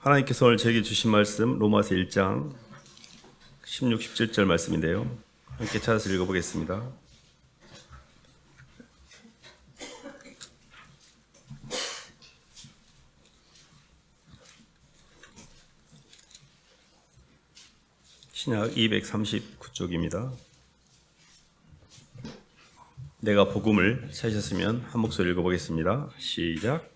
하나님께서 오늘 저에게 주신 말씀 로마서 1장 16, 17절 말씀인데요. 함께 찾아서 읽어보겠습니다. 신약 239쪽입니다. 내가 복음을 찾으셨으면 한 목소리 읽어보겠습니다. 시작.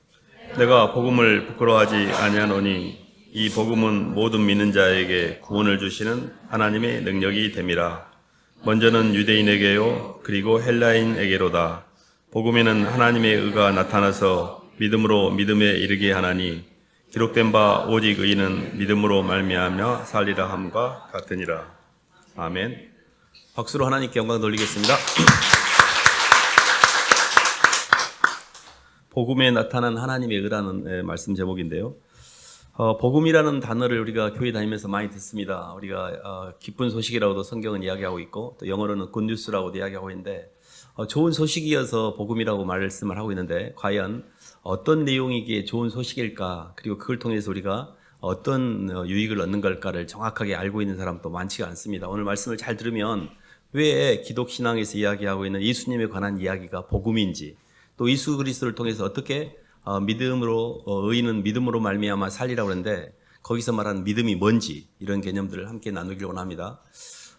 내가 복음을 부끄러워하지 아니하노니 이 복음은 모든 믿는 자에게 구원을 주시는 하나님의 능력이 됨이라. 먼저는 유대인에게요 그리고 헬라인에게로다. 복음에는 하나님의 의가 나타나서 믿음으로 믿음에 이르게 하나니 기록된 바 오직 의인은 믿음으로 말미암아 살리라 함과 같으니라. 아멘. 박수로 하나님께 영광 돌리겠습니다. 복음에 나타난 하나님의 의라는 말씀 제목인데요. 복음이라는 단어를 우리가 교회 다니면서 많이 듣습니다. 우리가 기쁜 소식이라고도 성경은 이야기하고 있고 또 영어로는 굿뉴스라고도 이야기하고 있는데 좋은 소식이어서 복음이라고 말씀을 하고 있는데 과연 어떤 내용이 이게 좋은 소식일까, 그리고 그걸 통해서 우리가 어떤 유익을 얻는 걸까를 정확하게 알고 있는 사람도 많지가 않습니다. 오늘 말씀을 잘 들으면 왜 기독신앙에서 이야기하고 있는 예수님에 관한 이야기가 복음인지, 또 예수 그리스도를 통해서 어떻게 믿음으로 의인은 믿음으로 말미암아 살리라고 하는데 거기서 말하는 믿음이 뭔지, 이런 개념들을 함께 나누기로 합니다.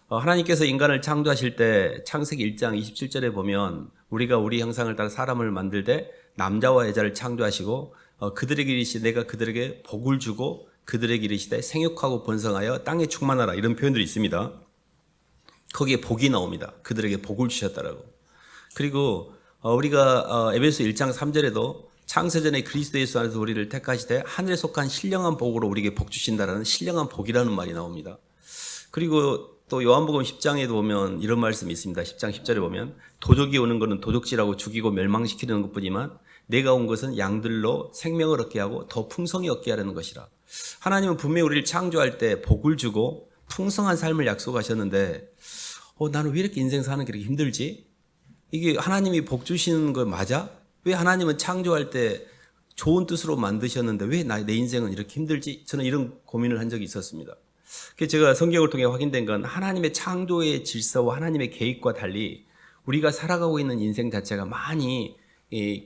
하나님께서 인간을 창조하실 때 창세기 1장 27절에 보면 우리가 우리 형상을 따라 사람을 만들 때 남자와 여자를 창조하시고 그들에게 이르시되 내가 그들에게 복을 주고 그들에게 이르시되 생육하고 번성하여 땅에 충만하라, 이런 표현들이 있습니다. 거기에 복이 나옵니다. 그들에게 복을 주셨다라고. 그리고 우리가 에베소 1장 3절에도 창세전에 그리스도 예수 안에서 우리를 택하시되 하늘에 속한 신령한 복으로 우리에게 복 주신다라는 신령한 복이라는 말이 나옵니다. 그리고 또 요한복음 10장에도 보면 이런 말씀이 있습니다. 10장 10절에 보면 도적이 오는 것은 도적질하고 죽이고 멸망시키는 것뿐이지만 내가 온 것은 양들로 생명을 얻게 하고 더 풍성히 얻게 하려는 것이라. 하나님은 분명히 우리를 창조할 때 복을 주고 풍성한 삶을 약속하셨는데 나는 왜 이렇게 인생 사는 게 이렇게 힘들지? 이게 하나님이 복 주시는 거 맞아? 왜 하나님은 창조할 때 좋은 뜻으로 만드셨는데 왜 내 인생은 이렇게 힘들지? 저는 이런 고민을 한 적이 있었습니다. 그래서 제가 성경을 통해 확인된 건 하나님의 창조의 질서와 하나님의 계획과 달리 우리가 살아가고 있는 인생 자체가 많이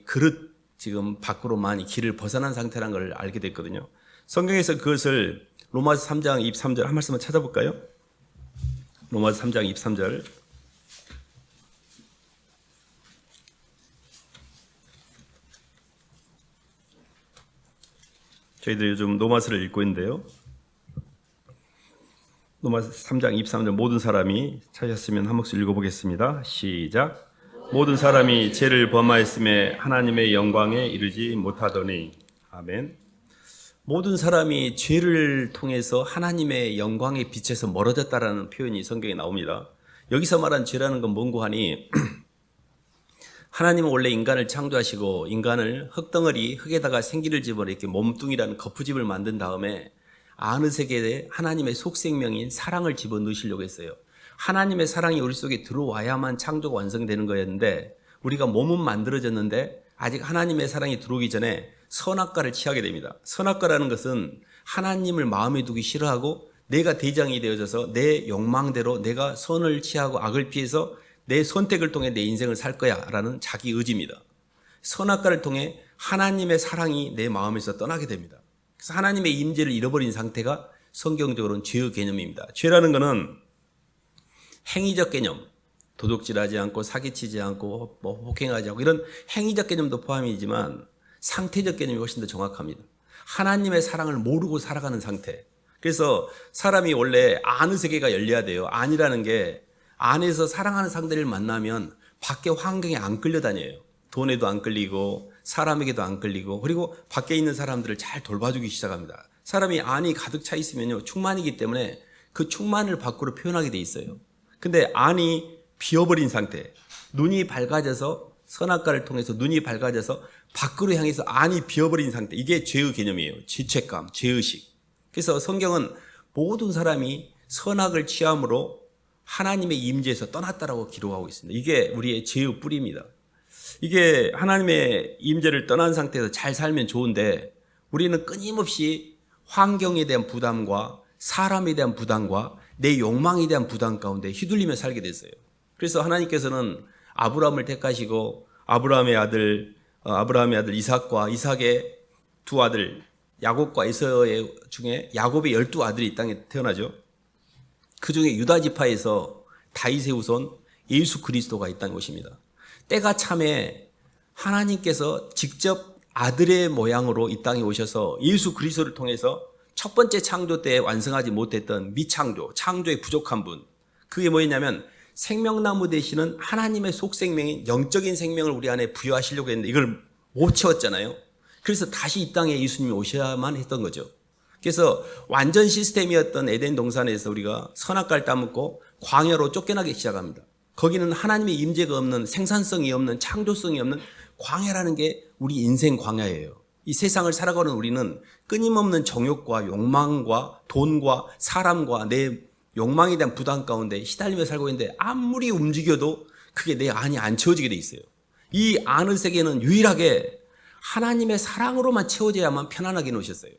그릇 지금 밖으로 많이 길을 벗어난 상태라는 걸 알게 됐거든요. 성경에서 그것을 로마서 3장 23절 한 말씀을 찾아볼까요? 로마서 3장 23절. 저희들 요즘 로마서를 읽고 있는데요. 로마서 3장 23절 모든 사람이 찾았으면 한 목소리 읽어보겠습니다. 시작. 모든 사람이 죄를 범하였음에 하나님의 영광에 이르지 못하더니. 아멘. 모든 사람이 죄를 통해서 하나님의 영광의 빛에서 멀어졌다라는 표현이 성경에 나옵니다. 여기서 말한 죄라는 건 뭔고 하니 하나님은 원래 인간을 창조하시고 인간을 흙덩어리 흙에다가 생기를 집어 이렇게 몸뚱이라는 거푸집을 만든 다음에 아느세계에 하나님의 속생명인 사랑을 집어넣으시려고 했어요. 하나님의 사랑이 우리 속에 들어와야만 창조가 완성되는 거였는데 우리가 몸은 만들어졌는데 아직 하나님의 사랑이 들어오기 전에 선악과를 취하게 됩니다. 선악과라는 것은 하나님을 마음에 두기 싫어하고 내가 대장이 되어져서 내 욕망대로 내가 선을 취하고 악을 피해서 내 선택을 통해 내 인생을 살 거야 라는 자기 의지입니다. 선악과를 통해 하나님의 사랑이 내 마음에서 떠나게 됩니다. 그래서 하나님의 임재를 잃어버린 상태가 성경적으로는 죄의 개념입니다. 죄라는 것은 행위적 개념, 도둑질하지 않고 사기치지 않고 폭행하지 않고 이런 행위적 개념도 포함이지만 상태적 개념이 훨씬 더 정확합니다. 하나님의 사랑을 모르고 살아가는 상태. 그래서 사람이 원래 아는 세계가 열려야 돼요. 안이라는 게 안에서 사랑하는 상대를 만나면 밖에 환경에 안 끌려다녀요. 돈에도 안 끌리고 사람에게도 안 끌리고, 그리고 밖에 있는 사람들을 잘 돌봐주기 시작합니다. 사람이 안이 가득 차 있으면요 충만이기 때문에 그 충만을 밖으로 표현하게 돼 있어요. 근데 안이 비어버린 상태, 눈이 밝아져서 선악과를 통해서 눈이 밝아져서 밖으로 향해서 안이 비어버린 상태, 이게 죄의 개념이에요. 죄책감, 죄의식. 그래서 성경은 모든 사람이 선악을 취함으로 하나님의 임재에서 떠났다라고 기록하고 있습니다. 이게 우리의 죄의 뿌리입니다. 이게 하나님의 임재를 떠난 상태에서 잘 살면 좋은데 우리는 끊임없이 환경에 대한 부담과 사람에 대한 부담과 내 욕망에 대한 부담 가운데 휘둘리며 살게 됐어요. 그래서 하나님께서는 아브라함을 택하시고 아브라함의 아들 이삭과 이삭의 두 아들 야곱과 에서의 중에 야곱의 12아들이 이 땅에 태어나죠. 그 중에 유다 지파에서 다윗의 후손 예수 그리스도가 이 땅에 오십니다. 때가 참에 하나님께서 직접 아들의 모양으로 이 땅에 오셔서 예수 그리스도를 통해서 첫 번째 창조 때 완성하지 못했던 미창조, 창조의 부족한 분, 그게 뭐였냐면 생명나무 되시는 하나님의 속생명인 영적인 생명을 우리 안에 부여하시려고 했는데 이걸 못 채웠잖아요. 그래서 다시 이 땅에 예수님이 오셔야만 했던 거죠. 그래서 완전 시스템이었던 에덴 동산에서 우리가 선악과를 따먹고 광야로 쫓겨나기 시작합니다. 거기는 하나님의 임재가 없는, 생산성이 없는, 창조성이 없는 광야라는 게 우리 인생 광야예요. 이 세상을 살아가는 우리는 끊임없는 정욕과 욕망과 돈과 사람과 내 욕망에 대한 부담 가운데 시달리며 살고 있는데 아무리 움직여도 그게 내 안이 안 채워지게 돼 있어요. 이 안의 세계는 유일하게 하나님의 사랑으로만 채워져야만 편안하게 놓으셨어요.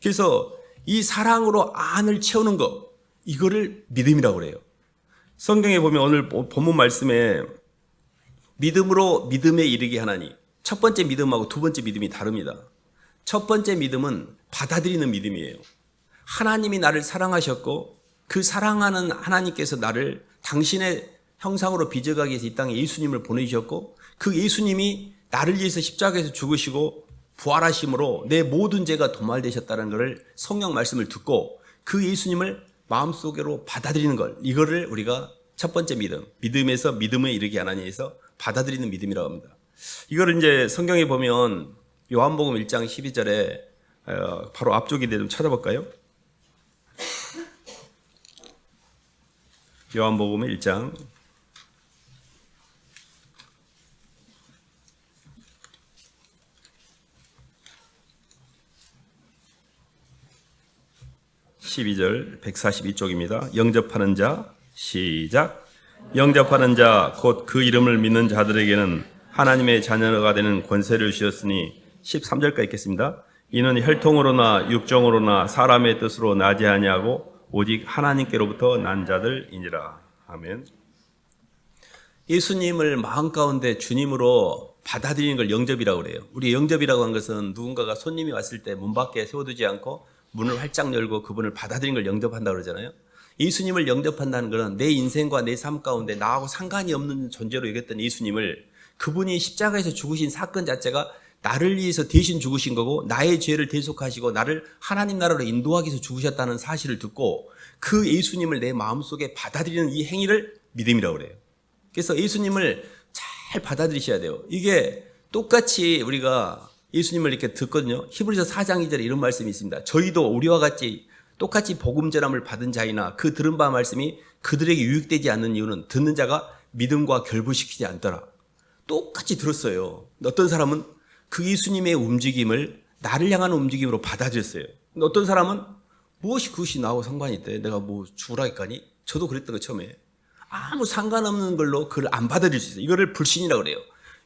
그래서 이 사랑으로 안을 채우는 것, 이거를 믿음이라고 그래요. 성경에 보면 오늘 본문 말씀에 믿음으로 믿음에 이르게 하나니, 첫 번째 믿음하고 두 번째 믿음이 다릅니다. 첫 번째 믿음은 받아들이는 믿음이에요. 하나님이 나를 사랑하셨고 그 사랑하는 하나님께서 나를 당신의 형상으로 빚어가기 위해서 이 땅에 예수님을 보내주셨고 그 예수님이 나를 위해서 십자가에서 죽으시고 부활하심으로 내 모든 죄가 도말되셨다는 것을 성경 말씀을 듣고 그 예수님을 마음속으로 받아들이는 것, 이거를 우리가 첫 번째 믿음, 믿음에서 믿음에 이르게 하나니에서 받아들이는 믿음이라고 합니다. 이거를 이제 성경에 보면 요한복음 1장 12절에 바로 앞쪽인데 좀 찾아볼까요? 요한복음 1장 12절 142쪽입니다. 영접하는 자 시작. 영접하는 자 곧 그 이름을 믿는 자들에게는 하나님의 자녀가 되는 권세를 주셨으니 13절까지 읽겠습니다. 이는 혈통으로나 육정으로나 사람의 뜻으로 나지 아니하고 오직 하나님께로부터 난 자들이니라. 아멘. 예수님을 마음 가운데 주님으로 받아들이는 걸 영접이라고 그래요. 우리 영접이라고 한 것은 누군가가 손님이 왔을 때 문 밖에 세워두지 않고 문을 활짝 열고 그분을 받아들이는 걸 영접한다고 그러잖아요. 예수님을 영접한다는 것은 내 인생과 내 삶 가운데 나하고 상관이 없는 존재로 여겼던 예수님을, 그분이 십자가에서 죽으신 사건 자체가 나를 위해서 대신 죽으신 거고 나의 죄를 대속하시고 나를 하나님 나라로 인도하기 위해서 죽으셨다는 사실을 듣고 그 예수님을 내 마음속에 받아들이는 이 행위를 믿음이라고 그래요. 그래서 예수님을 잘 받아들이셔야 돼요. 이게 똑같이 우리가 예수님을 이렇게 듣거든요. 히브리서 4장 2절에 이런 말씀이 있습니다. 저희도 우리와 같이 똑같이 복음 전함을 받은 자이나 그 들은 바 말씀이 그들에게 유익되지 않는 이유는 듣는 자가 믿음과 결부시키지 않더라. 똑같이 들었어요. 어떤 사람은 그 예수님의 움직임을 나를 향한 움직임으로 받아들였어요. 어떤 사람은 무엇이 그것이 나하고 상관이 있대? 내가 뭐 죽으라 했까니? 저도 그랬던 거 처음에. 아무 상관없는 걸로 그걸 안 받아들일 수 있어요. 이거를 불신이라고 그래요.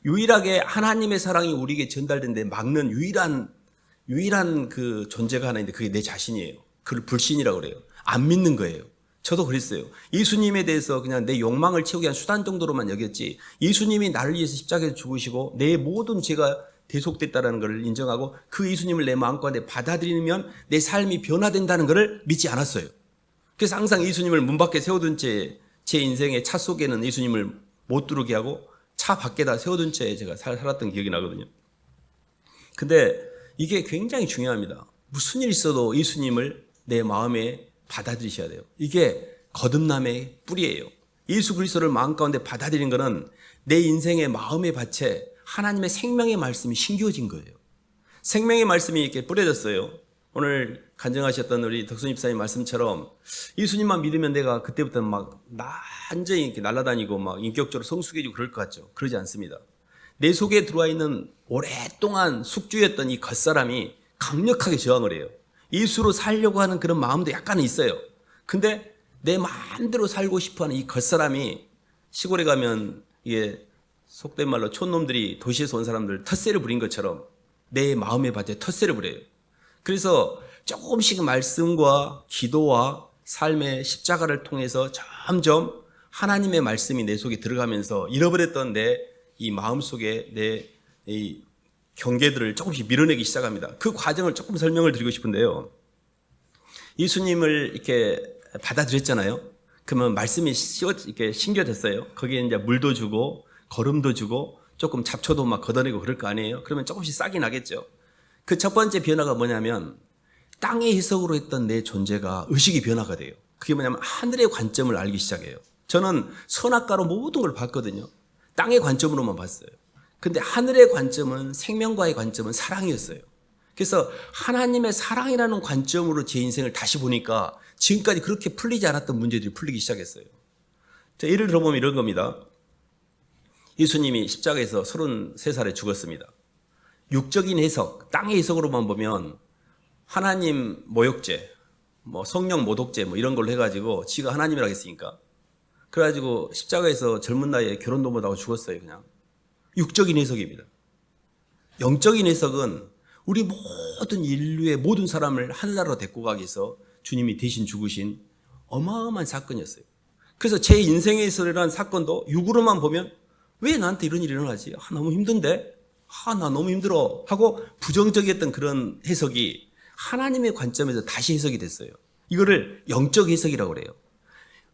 유일하게 하나님의 사랑이 우리에게 전달된 데 막는 유일한 그 존재가 하나 있는데 그게 내 자신이에요. 그걸 불신이라고 그래요. 안 믿는 거예요. 저도 그랬어요. 예수님에 대해서 그냥 내 욕망을 채우기 위한 수단 정도로만 여겼지, 예수님이 나를 위해서 십자가에서 죽으시고 내 모든 죄가 대속됐다는 것을 인정하고 그 예수님을 내 마음 가운데 받아들이면 내 삶이 변화된다는 것을 믿지 않았어요. 그래서 항상 예수님을 문 밖에 세워둔 채 제 인생의 차 속에는 예수님을 못 들어오게 하고 차 밖에다 세워둔 채 제가 살았던 기억이 나거든요. 근데 이게 굉장히 중요합니다. 무슨 일 있어도 예수님을 내 마음에 받아들이셔야 돼요. 이게 거듭남의 뿌리예요. 예수 그리스도를 마음 가운데 받아들인 것은 내 인생의 마음의 밭에 하나님의 생명의 말씀이 심겨진 거예요. 생명의 말씀이 이렇게 뿌려졌어요. 오늘 간증하셨던 우리 덕순 집사님 말씀처럼 예수님만 믿으면 내가 그때부터는 막 완전히 이렇게 날아다니고 막 인격적으로 성숙해지고 그럴 것 같죠. 그러지 않습니다. 내 속에 들어와 있는 오랫동안 숙주였던 이 겉사람이 강력하게 저항을 해요. 예수로 살려고 하는 그런 마음도 약간은 있어요. 근데 내 마음대로 살고 싶어하는 이 겉사람이, 시골에 가면 이게 속된 말로 촌놈들이 도시에서 온 사람들 텃세를 부린 것처럼 내 마음의 밭에 텃세를 부려요. 그래서 조금씩 말씀과 기도와 삶의 십자가를 통해서 점점 하나님의 말씀이 내 속에 들어가면서 잃어버렸던 내 이 마음속에 내 이 경계들을 조금씩 밀어내기 시작합니다. 그 과정을 조금 설명을 드리고 싶은데요. 예수님을 이렇게 받아들였잖아요. 그러면 말씀이 이렇게 신겨졌어요. 거기에 이제 물도 주고 거름도 주고 조금 잡초도 막 걷어내고 그럴 거 아니에요. 그러면 조금씩 싹이 나겠죠. 그 첫 번째 변화가 뭐냐면 땅의 해석으로 했던 내 존재가 의식의 변화가 돼요. 그게 뭐냐면 하늘의 관점을 알기 시작해요. 저는 선악과로 모든 걸 봤거든요. 땅의 관점으로만 봤어요. 근데 하늘의 관점은 생명과의 관점은 사랑이었어요. 그래서 하나님의 사랑이라는 관점으로 제 인생을 다시 보니까 지금까지 그렇게 풀리지 않았던 문제들이 풀리기 시작했어요. 자, 예를 들어보면 이런 겁니다. 예수님이 십자가에서 33살에 죽었습니다. 육적인 해석, 땅의 해석으로만 보면 하나님 모욕죄, 성령 모독죄 이런 걸로 해가지고 지가 하나님이라고 했으니까 그래가지고 십자가에서 젊은 나이에 결혼도 못하고 죽었어요. 그냥 육적인 해석입니다. 영적인 해석은 우리 모든 인류의 모든 사람을 하늘나라로 데리고 가기 위해서 주님이 대신 죽으신 어마어마한 사건이었어요. 그래서 제 인생에서 일어난 사건도 육으로만 보면 왜 나한테 이런 일이 일어나지? 너무 힘든데? 나 너무 힘들어 하고 부정적이었던 그런 해석이 하나님의 관점에서 다시 해석이 됐어요. 이거를 영적 해석이라고 그래요.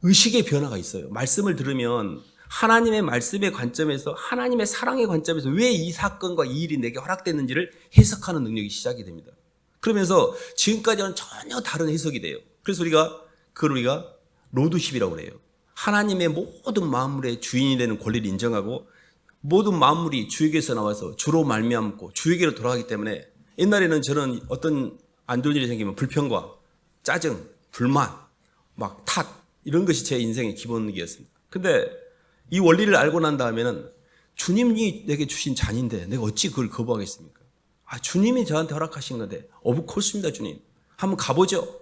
의식의 변화가 있어요. 말씀을 들으면 하나님의 말씀의 관점에서 하나님의 사랑의 관점에서 왜 이 사건과 이 일이 내게 허락됐는지를 해석하는 능력이 시작이 됩니다. 그러면서 지금까지와는 전혀 다른 해석이 돼요. 그래서 그걸 우리가 로드십이라고 그래요. 하나님의 모든 만물의 주인이 되는 권리를 인정하고 모든 만물이 주에게서 나와서 주로 말미암고 주에게로 돌아가기 때문에 옛날에는 저는 어떤 안 좋은 일이 생기면 불평과 짜증, 불만, 탓 이런 것이 제 인생의 기본이었습니다. 근데 이 원리를 알고 난 다음에는 주님이 내게 주신 잔인데 내가 어찌 그걸 거부하겠습니까? 주님이 저한테 허락하신 건데 오브 코스입니다. 주님. 한번 가보죠.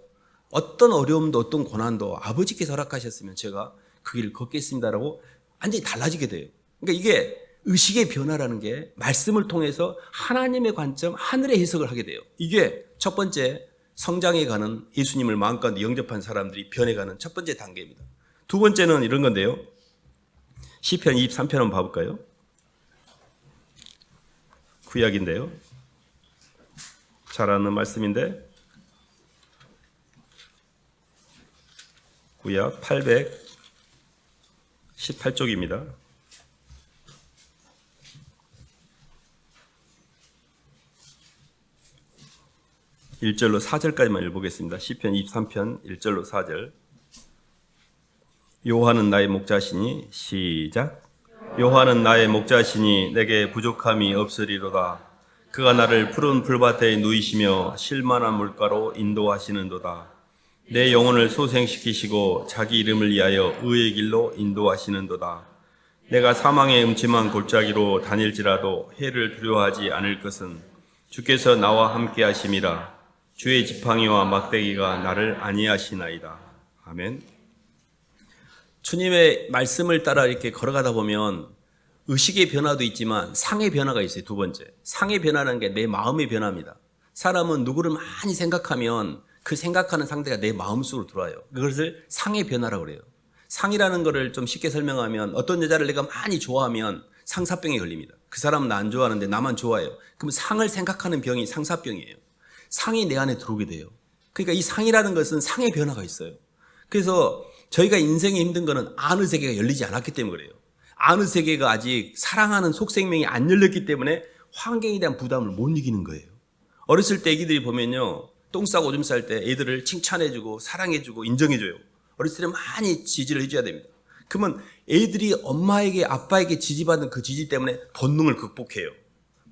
어떤 어려움도 어떤 고난도 아버지께서 허락하셨으면 제가 그 길을 걷겠습니다라고 완전히 달라지게 돼요. 그러니까 이게 의식의 변화라는 게 말씀을 통해서 하나님의 관점, 하늘의 해석을 하게 돼요. 이게 첫 번째 성장해 가는 예수님을 마음가운데 영접한 사람들이 변해가는 첫 번째 단계입니다. 두 번째는 이런 건데요. 시편 23편 한번 봐볼까요? 구약인데요. 잘 아는 말씀인데 구약 818쪽입니다. 1절로 4절까지만 읽어보겠습니다. 시편 23편 1절로 4절. 여호와는 나의 목자시니 시작. 여호와는 나의 목자시니 내게 부족함이 없으리로다. 그가 나를 푸른 풀밭에 누이시며 쉴만한 물가로 인도하시는도다. 내 영혼을 소생시키시고 자기 이름을 위하여 의의 길로 인도하시는도다. 내가 사망의 음침한 골짜기로 다닐지라도 해를 두려워하지 않을 것은 주께서 나와 함께 하심이라. 주의 지팡이와 막대기가 나를 안위하시나이다. 아멘. 주님의 말씀을 따라 이렇게 걸어가다 보면 의식의 변화도 있지만 상의 변화가 있어요. 두 번째. 상의 변화라는 게 내 마음의 변화입니다. 사람은 누구를 많이 생각하면 그 생각하는 상대가 내 마음속으로 들어와요. 그것을 상의 변화라고 그래요. 상이라는 거를 좀 쉽게 설명하면 어떤 여자를 내가 많이 좋아하면 상사병에 걸립니다. 그 사람은 나 안 좋아하는데 나만 좋아해요. 그럼 상을 생각하는 병이 상사병이에요. 상이 내 안에 들어오게 돼요. 그러니까 이 상이라는 것은 상의 변화가 있어요. 그래서 저희가 인생에 힘든 거는 안의 세계가 열리지 않았기 때문에 그래요. 안의 세계가 아직 사랑하는 속생명이 안 열렸기 때문에 환경에 대한 부담을 못 이기는 거예요. 어렸을 때 애기들이 보면요. 똥 싸고 오줌 쌀 때 애들을 칭찬해주고 사랑해주고 인정해줘요. 어렸을 때 많이 지지를 해줘야 됩니다. 그러면 애들이 엄마에게 아빠에게 지지받는 그 지지 때문에 본능을 극복해요.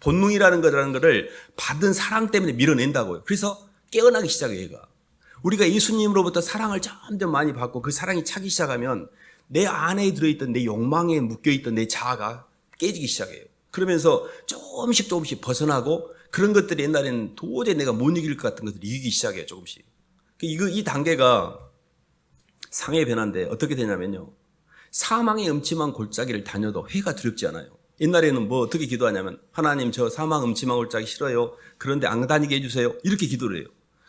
본능이라는 거를 받은 사랑 때문에 밀어낸다고요. 그래서 깨어나기 시작해요. 얘가. 우리가 예수님으로부터 사랑을 점점 많이 받고 그 사랑이 차기 시작하면 내 안에 들어있던 내 욕망에 묶여있던 내 자아가 깨지기 시작해요. 그러면서 조금씩 벗어나고 그런 것들이 옛날에는 도저히 내가 못 이길 것 같은 것들이 이기기 시작해요. 조금씩. 이 단계가 상의 변화인데 어떻게 되냐면요. 사망의 음침한 골짜기를 다녀도 회가 두렵지 않아요. 옛날에는 어떻게 기도하냐면 하나님 저 사망 음침한 골짜기 싫어요. 그런데 안 다니게 해주세요. 이렇게 기도를 해요.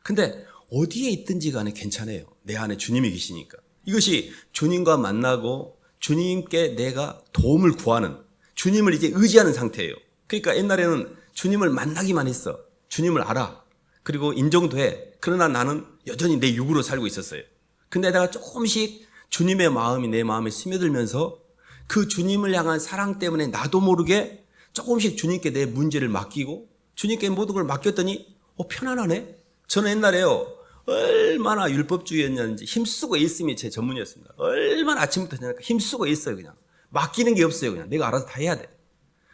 근데 어디에 있든지 간에 괜찮아요. 내 안에 주님이 계시니까. 이것이 주님과 만나고 주님께 내가 도움을 구하는, 주님을 이제 의지하는 상태예요. 그러니까 옛날에는 주님을 만나기만 했어. 주님을 알아. 그리고 인정도 해. 그러나 나는 여전히 내 육으로 살고 있었어요. 근데 내가 조금씩 주님의 마음이 내 마음에 스며들면서 그 주님을 향한 사랑 때문에 나도 모르게 조금씩 주님께 내 문제를 맡기고 주님께 모든 걸 맡겼더니 편안하네. 저는 옛날에요 얼마나 율법주의였는지 힘쓰고 있음이 제 전문이었습니다. 얼마나 아침부터 저녁까지 힘쓰고 있어요. 그냥 맡기는 게 없어요. 그냥 내가 알아서 다 해야 돼.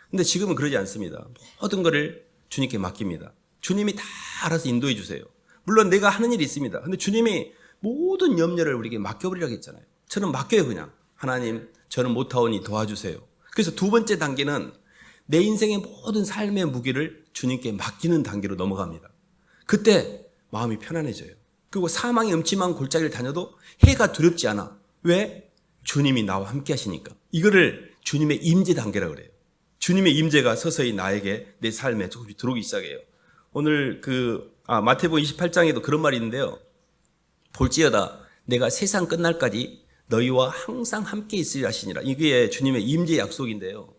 근데 지금은 그러지 않습니다. 모든 것을 주님께 맡깁니다. 주님이 다 알아서 인도해 주세요. 물론 내가 하는 일이 있습니다. 근데 주님이 모든 염려를 우리에게 맡겨버리라고 했잖아요. 저는 맡겨요. 그냥 하나님 저는 못하오니 도와주세요. 그래서 두 번째 단계는 내 인생의 모든 삶의 무게를 주님께 맡기는 단계로 넘어갑니다. 그때 마음이 편안해져요. 그리고 사망의 음침한 골짜기를 다녀도 해가 두렵지 않아. 왜? 주님이 나와 함께 하시니까. 이거를 주님의 임재 단계라 그래요. 주님의 임재가 서서히 나에게 내 삶에 조금씩 들어오기 시작해요. 오늘 마태복음 28장에도 그런 말이 있는데요. 볼지어다 내가 세상 끝날까지 너희와 항상 함께 있으리라 하시니라. 이게 주님의 임재 약속인데요.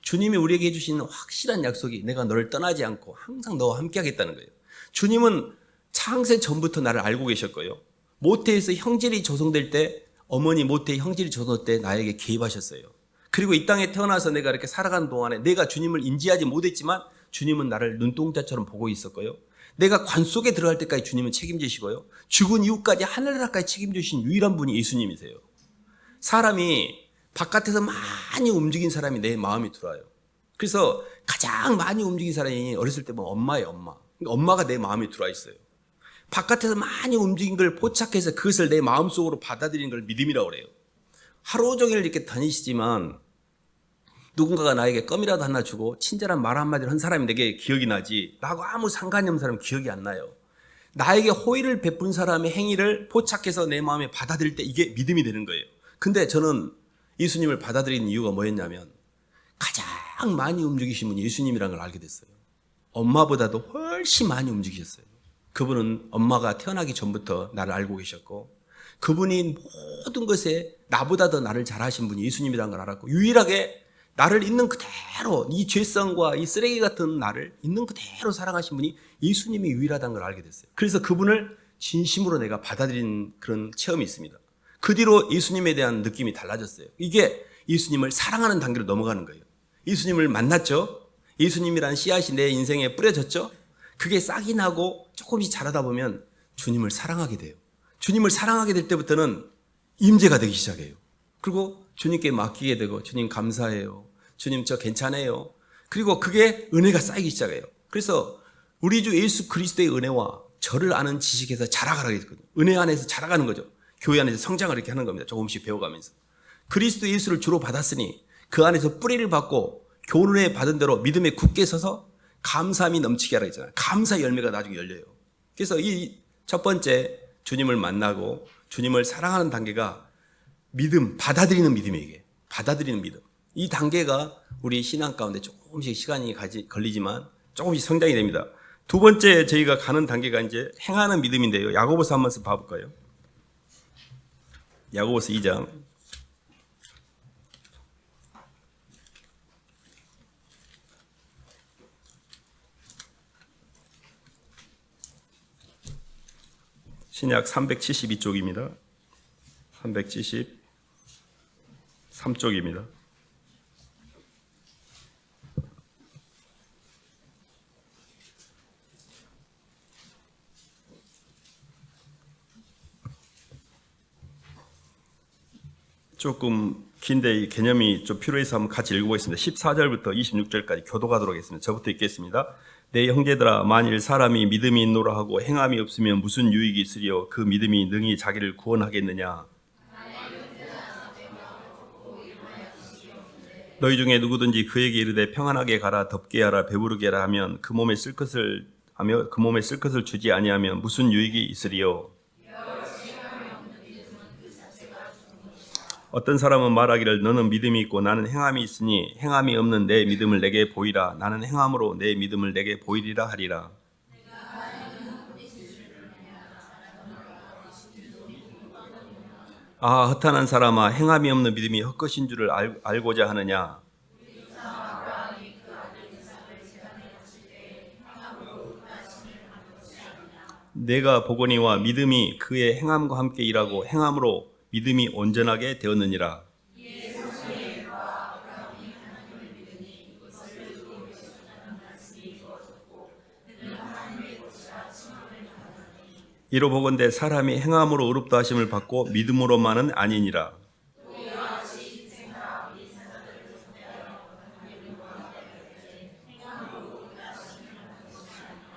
주님이 우리에게 해주신 확실한 약속이 내가 너를 떠나지 않고 항상 너와 함께 하겠다는 거예요. 주님은 창세 전부터 나를 알고 계셨고요. 모태에서 형질이 조성될 때 어머니 모태의 형질이 조성될 때 나에게 개입하셨어요. 그리고 이 땅에 태어나서 내가 이렇게 살아가는 동안에 내가 주님을 인지하지 못했지만 주님은 나를 눈동자처럼 보고 있었고요. 내가 관 속에 들어갈 때까지 주님은 책임지시고요. 죽은 이후까지 하늘나라까지 책임지신 유일한 분이 예수님이세요. 사람이 바깥에서 많이 움직인 사람이 내 마음에 들어와요. 그래서 가장 많이 움직인 사람이 어렸을 때 보면 엄마예요. 엄마. 엄마가 내 마음에 들어와 있어요. 바깥에서 많이 움직인 걸 포착해서 그것을 내 마음속으로 받아들이는 걸 믿음이라고 그래요. 하루 종일 이렇게 다니시지만 누군가가 나에게 껌이라도 하나 주고 친절한 말 한마디를 한 사람이 내게 기억이 나지 나하고 아무 상관이 없는 사람은 기억이 안 나요. 나에게 호의를 베푼 사람의 행위를 포착해서 내 마음에 받아들일 때 이게 믿음이 되는 거예요. 근데 저는 예수님을 받아들이는 이유가 뭐였냐면 가장 많이 움직이신 분이 예수님이라는 걸 알게 됐어요. 엄마보다도 훨씬 많이 움직이셨어요. 그분은 엄마가 태어나기 전부터 나를 알고 계셨고 그분이 모든 것에 나보다 더 나를 잘하신 분이 예수님이라는 걸 알았고 유일하게 나를 있는 그대로 이 죄성과 이 쓰레기 같은 나를 있는 그대로 사랑하신 분이 예수님이 유일하다는 걸 알게 됐어요. 그래서 그분을 진심으로 내가 받아들인 그런 체험이 있습니다. 그 뒤로 예수님에 대한 느낌이 달라졌어요. 이게 예수님을 사랑하는 단계로 넘어가는 거예요. 예수님을 만났죠. 예수님이란 씨앗이 내 인생에 뿌려졌죠. 그게 싹이 나고 조금씩 자라다 보면 주님을 사랑하게 돼요. 주님을 사랑하게 될 때부터는 임재가 되기 시작해요. 그리고 주님께 맡기게 되고 주님 감사해요. 주님 저 괜찮아요. 그리고 그게 은혜가 쌓이기 시작해요. 그래서 우리 주 예수 그리스도의 은혜와 저를 아는 지식에서 자라가라고 했거든요. 은혜 안에서 자라가는 거죠. 교회 안에서 성장을 이렇게 하는 겁니다. 조금씩 배워가면서. 그리스도 예수를 주로 받았으니 그 안에서 뿌리를 받고 교훈을 받은 대로 믿음에 굳게 서서 감사함이 넘치게 하라 했잖아요. 감사 열매가 나중에 열려요. 그래서 이 첫 번째 주님을 만나고 주님을 사랑하는 단계가 믿음, 받아들이는 믿음이에요. 받아들이는 믿음. 이 단계가 우리 신앙 가운데 조금씩 시간이 걸리지만 조금씩 성장이 됩니다. 두 번째 저희가 가는 단계가 이제 행하는 믿음인데요. 야고보서 한번 봐볼까요? 야고보서 2장. 신약 372쪽입니다. 373쪽입니다. 조금 긴데 이 개념이 좀 필요해서 한번 같이 읽어보겠습니다. 14절부터 26절까지 교도하도록 하겠습니다. 저부터 읽겠습니다. 내 형제들아 만일 사람이 믿음이 있노라 하고 행함이 없으면 무슨 유익이 있으리요 그 믿음이 능히 자기를 구원하겠느냐. 너희 중에 누구든지 그에게 이르되 평안하게 가라 덥게 하라 배부르게 하라 하면 그 몸에 쓸 것을 주지 아니하면 무슨 유익이 있으리요. 어떤 사람은 말하기를 너는 믿음이 있고 나는 행함이 있으니 행함이 없는 내 믿음을 내게 보이라. 나는 행함으로 내 믿음을 내게 보이리라 하리라. 아, 허탄한 사람아, 행함이 없는 믿음이 헛것인 줄을 알고자 하느냐? 내가 보거니와 믿음이 그의 행함과 함께 일하고 행함으로 믿음이 온전하게 되었느니라. 이로 보건대 사람이 행함으로 의롭다 하심을 받고 믿음으로만은 아니니라.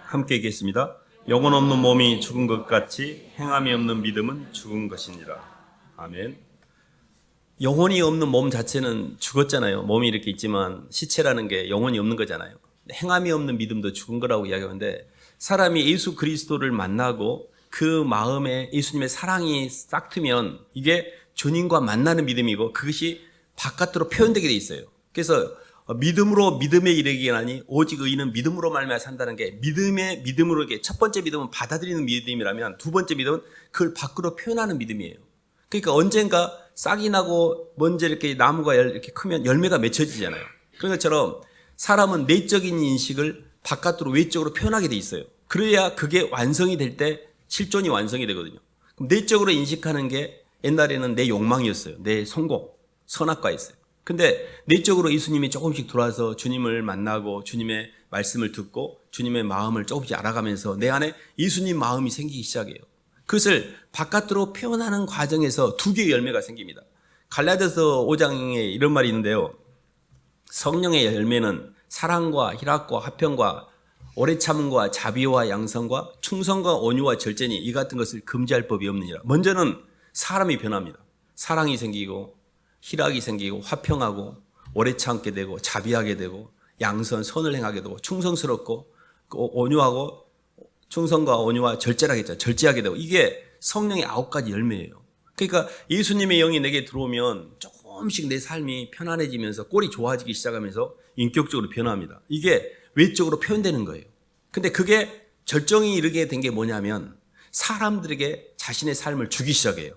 함께 읽겠습니다. 영혼 없는 몸이 죽은 것 같이 행함이 없는 믿음은 죽은 것이니라. 아멘. 영혼이 없는 몸 자체는 죽었잖아요. 몸이 이렇게 있지만 시체라는 게 영혼이 없는 거잖아요. 행함이 없는 믿음도 죽은 거라고 이야기하는데, 사람이 예수 그리스도를 만나고 그 마음에 예수님의 사랑이 싹 트면 이게 주님과 만나는 믿음이고, 그것이 바깥으로 표현되게 돼 있어요. 그래서 믿음으로 믿음에 이르기나니 오직 의인은 믿음으로 말미암아 산다는 게, 믿음으로 이게 첫 번째 믿음은 받아들이는 믿음이라면, 두 번째 믿음은 그걸 밖으로 표현하는 믿음이에요. 그러니까 언젠가 싹이 나고 먼저 이렇게 나무가 이렇게 크면 열매가 맺혀지잖아요. 그런 것처럼 사람은 내적인 인식을 바깥으로 외적으로 표현하게 돼 있어요. 그래야 그게 완성이 될 때 실존이 완성이 되거든요. 그럼 내적으로 인식하는 게 옛날에는 내 욕망이었어요. 내 성공, 선악과였어요. 근데 내적으로 예수님이 조금씩 들어와서 주님을 만나고 주님의 말씀을 듣고 주님의 마음을 조금씩 알아가면서 내 안에 예수님 마음이 생기기 시작해요. 그것을 바깥으로 표현하는 과정에서 두 개의 열매가 생깁니다. 갈라디아서 5장에 이런 말이 있는데요. 성령의 열매는 사랑과 희락과 화평과 오래 참음과 자비와 양성과 충성과 온유와 절제니 이 같은 것을 금지할 법이 없느니라. 먼저는 사람이 변합니다. 사랑이 생기고 희락이 생기고 화평하고 오래 참게 되고 자비하게 되고 양선 선을 행하게 되고 충성스럽고 온유하고 충성과 온유와 절제하겠죠. 절제하게 되고, 이게 성령의 9가지 열매예요. 그러니까 예수님의 영이 내게 들어오면 조금씩 내 삶이 편안해지면서 꼴이 좋아지기 시작하면서 인격적으로 변합니다. 이게 외적으로 표현되는 거예요. 근데 그게 절정이 이르게 된 게 뭐냐면 사람들에게 자신의 삶을 주기 시작해요.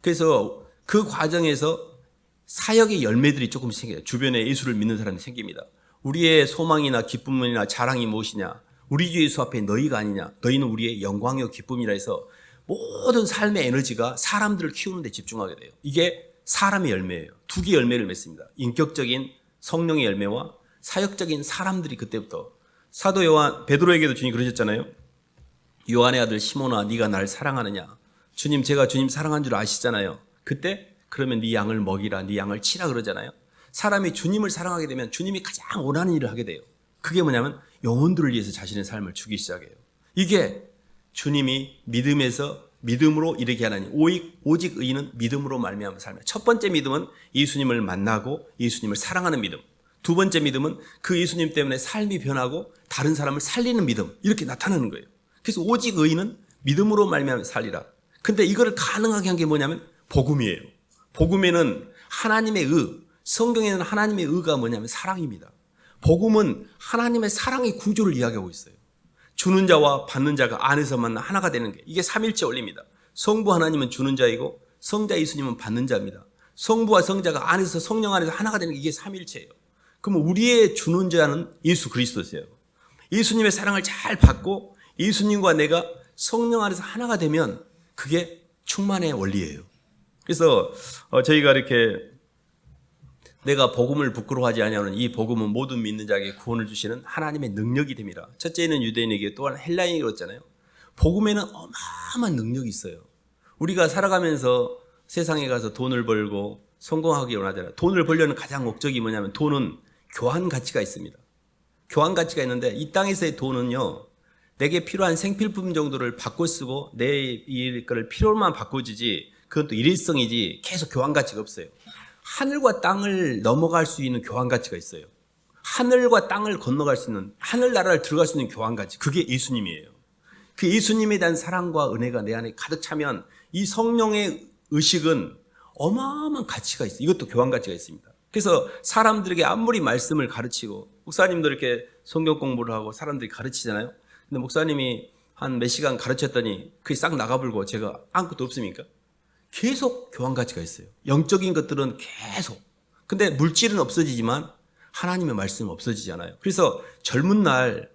그래서 그 과정에서 사역의 열매들이 조금씩 생겨요. 주변에 예수를 믿는 사람이 생깁니다. 우리의 소망이나 기쁨이나 자랑이 무엇이냐? 우리 주 예수 앞에 너희가 아니냐? 너희는 우리의 영광이요 기쁨이라 해서 모든 삶의 에너지가 사람들을 키우는 데 집중하게 돼요. 이게 사람의 열매예요. 두 개의 열매를 맺습니다. 인격적인 성령의 열매와 사역적인 사람들이 그때부터. 사도 요한, 베드로에게도 주님 그러셨잖아요. 요한의 아들 시몬아, 네가 나를 사랑하느냐? 주님, 제가 주님 사랑한 줄 아시잖아요. 그때 그러면 네 양을 먹이라, 네 양을 치라 그러잖아요. 사람이 주님을 사랑하게 되면 주님이 가장 원하는 일을 하게 돼요. 그게 뭐냐면 영혼들을 위해서 자신의 삶을 주기 시작해요. 이게 주님이 믿음으로 이르게 하나니 오직 의인은 믿음으로 말미암아 살며. 첫 번째 믿음은 예수님을 만나고 예수님을 사랑하는 믿음. 두 번째 믿음은 그 예수님 때문에 삶이 변하고 다른 사람을 살리는 믿음. 이렇게 나타나는 거예요. 그래서 오직 의인은 믿음으로 말미암아 살리라. 근데 이거를 가능하게 한 게 뭐냐면 복음이에요. 복음에는 하나님의 성경에는 하나님의 의가 뭐냐면 사랑입니다. 복음은 하나님의 사랑의 구조를 이야기하고 있어요. 주는 자와 받는 자가 안에서 만나 하나가 되는 게, 이게 삼일체 원리입니다. 성부 하나님은 주는 자이고 성자 예수님은 받는 자입니다. 성부와 성자가 안에서 성령 안에서 하나가 되는 게 이게 삼일체예요. 그러면 우리의 주는 자는 예수 그리스도세요. 예수님의 사랑을 잘 받고 예수님과 내가 성령 안에서 하나가 되면 그게 충만의 원리예요. 그래서 저희가 이렇게 내가 복음을 부끄러워하지 아니하는 이 복음은 모든 믿는 자에게 구원을 주시는 하나님의 능력이 됩니다. 첫째는 유대인에게, 또한 헬라인에게 그렇잖아요. 복음에는 어마어마한 능력이 있어요. 우리가 살아가면서 세상에 가서 돈을 벌고 성공하기 원하잖아요. 돈을 벌려는 가장 목적이 뭐냐면 돈은 교환 가치가 있습니다. 교환 가치가 있는데 이 땅에서의 돈은요, 내게 필요한 생필품 정도를 바꿔 쓰고 내 거를 필요만 바꿔주지, 그건 또 일회성이지 계속 교환 가치가 없어요. 하늘과 땅을 넘어갈 수 있는 교환 가치가 있어요. 하늘과 땅을 건너갈 수 있는, 하늘나라를 들어갈 수 있는 교환 가치, 그게 예수님이에요. 그 예수님에 대한 사랑과 은혜가 내 안에 가득 차면 이 성령의 의식은 어마어마한 가치가 있어요. 이것도 교환 가치가 있습니다. 그래서 사람들에게 아무리 말씀을 가르치고, 목사님도 이렇게 성경 공부를 하고 사람들이 가르치잖아요. 근데 목사님이 한 몇 시간 가르쳤더니 그게 싹 나가불고 제가 아무것도 없습니까? 계속 교환 가치가 있어요. 영적인 것들은 계속. 근데 물질은 없어지지만 하나님의 말씀은 없어지지 않아요. 그래서 젊은 날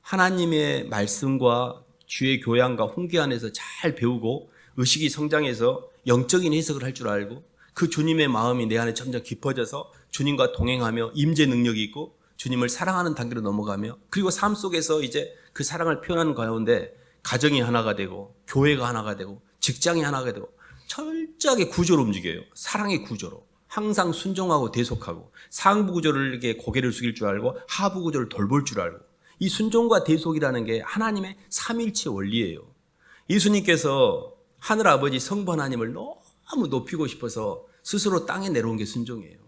하나님의 말씀과 주의 교양과 훈계 안에서 잘 배우고 의식이 성장해서 영적인 해석을 할 줄 알고 그 주님의 마음이 내 안에 점점 깊어져서 주님과 동행하며 임재 능력이 있고 주님을 사랑하는 단계로 넘어가며 그리고 삶 속에서 이제 그 사랑을 표현하는 가운데 가정이 하나가 되고 교회가 하나가 되고 직장이 하나가 되고 철저하게 구조로 움직여요. 사랑의 구조로. 항상 순종하고 대속하고 상부 구조를 이렇게 고개를 숙일 줄 알고 하부 구조를 돌볼 줄 알고 이 순종과 대속이라는 게 하나님의 삼일체 원리예요. 예수님께서 하늘아버지 성부 하나님을 너무 높이고 싶어서 스스로 땅에 내려온 게 순종이에요.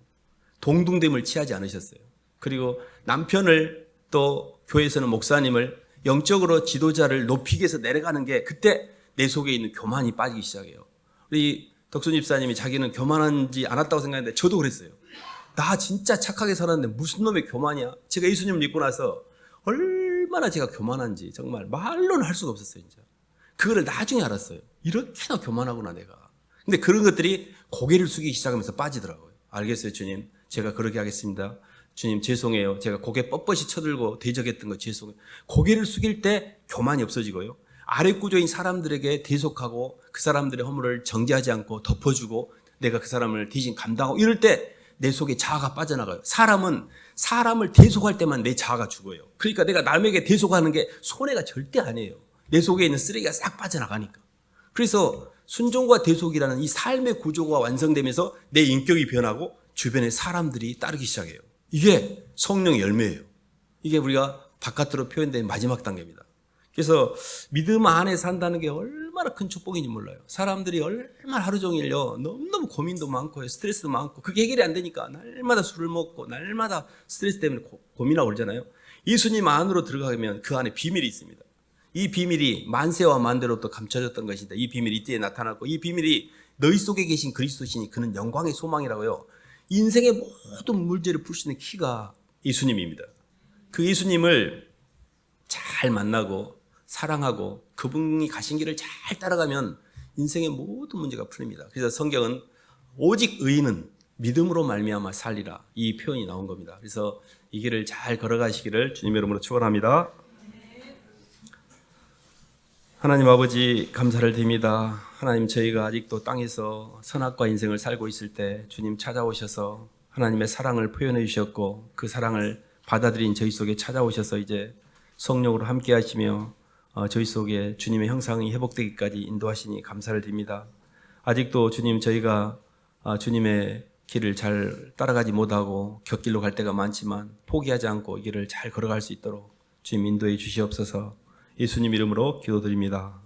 동등됨을 취하지 않으셨어요. 그리고 남편을 또 교회에서는 목사님을 영적으로 지도자를 높이기 위해서 내려가는 게 그때 내 속에 있는 교만이 빠지기 시작해요. 우리 덕순 집사님이 자기는 교만하지 않았다고 생각했는데 저도 그랬어요. 나 진짜 착하게 살았는데 무슨 놈의 교만이야. 제가 예수님을 믿고 나서 얼마나 제가 교만한지 정말 말로는 할 수가 없었어요. 진짜. 그거를 나중에 알았어요. 이렇게나 교만하구나 내가. 근데 그런 것들이 고개를 숙이기 시작하면서 빠지더라고요. 알겠어요 주님. 제가 그렇게 하겠습니다. 주님 죄송해요. 제가 고개 뻣뻣이 쳐들고 대적했던 거 죄송해요. 고개를 숙일 때 교만이 없어지고요. 아래 구조인 사람들에게 대속하고 그 사람들의 허물을 정죄하지 않고 덮어주고 내가 그 사람을 대신 감당하고 이럴 때 내 속에 자아가 빠져나가요. 사람은 사람을 대속할 때만 내 자아가 죽어요. 그러니까 내가 남에게 대속하는 게 손해가 절대 아니에요. 내 속에 있는 쓰레기가 싹 빠져나가니까. 그래서 순종과 대속이라는 이 삶의 구조가 완성되면서 내 인격이 변하고 주변의 사람들이 따르기 시작해요. 이게 성령의 열매예요. 이게 우리가 바깥으로 표현된 마지막 단계입니다. 그래서 믿음 안에 산다는 게 얼마나 큰 축복인지 몰라요. 사람들이 얼마나 하루 종일요 너무너무 고민도 많고 스트레스도 많고 그게 해결이 안 되니까 날마다 술을 먹고 날마다 스트레스 때문에 고민하고 그러잖아요. 예수님 안으로 들어가면 그 안에 비밀이 있습니다. 이 비밀이 만세와 만대로부터 감춰졌던 것이다. 이 비밀이 이때에 나타났고 이 비밀이 너희 속에 계신 그리스도시니 그는 영광의 소망이라고요. 인생의 모든 문제를 풀 수 있는 키가 예수님입니다. 그 예수님을 잘 만나고 사랑하고 그분이 가신 길을 잘 따라가면 인생의 모든 문제가 풀립니다. 그래서 성경은 오직 의인은 믿음으로 말미암아 살리라 이 표현이 나온 겁니다. 그래서 이 길을 잘 걸어가시기를 주님의 이름으로 축원합니다. 하나님 아버지 감사를 드립니다. 하나님 저희가 아직도 땅에서 선악과 인생을 살고 있을 때 주님 찾아오셔서 하나님의 사랑을 표현해 주셨고 그 사랑을 받아들인 저희 속에 찾아오셔서 이제 성령으로 함께 하시며 저희 속에 주님의 형상이 회복되기까지 인도하시니 감사를 드립니다. 아직도 주님 저희가 주님의 길을 잘 따라가지 못하고 곁길로 갈 때가 많지만 포기하지 않고 이 길을 잘 걸어갈 수 있도록 주님 인도해 주시옵소서. 예수님 이름으로 기도드립니다.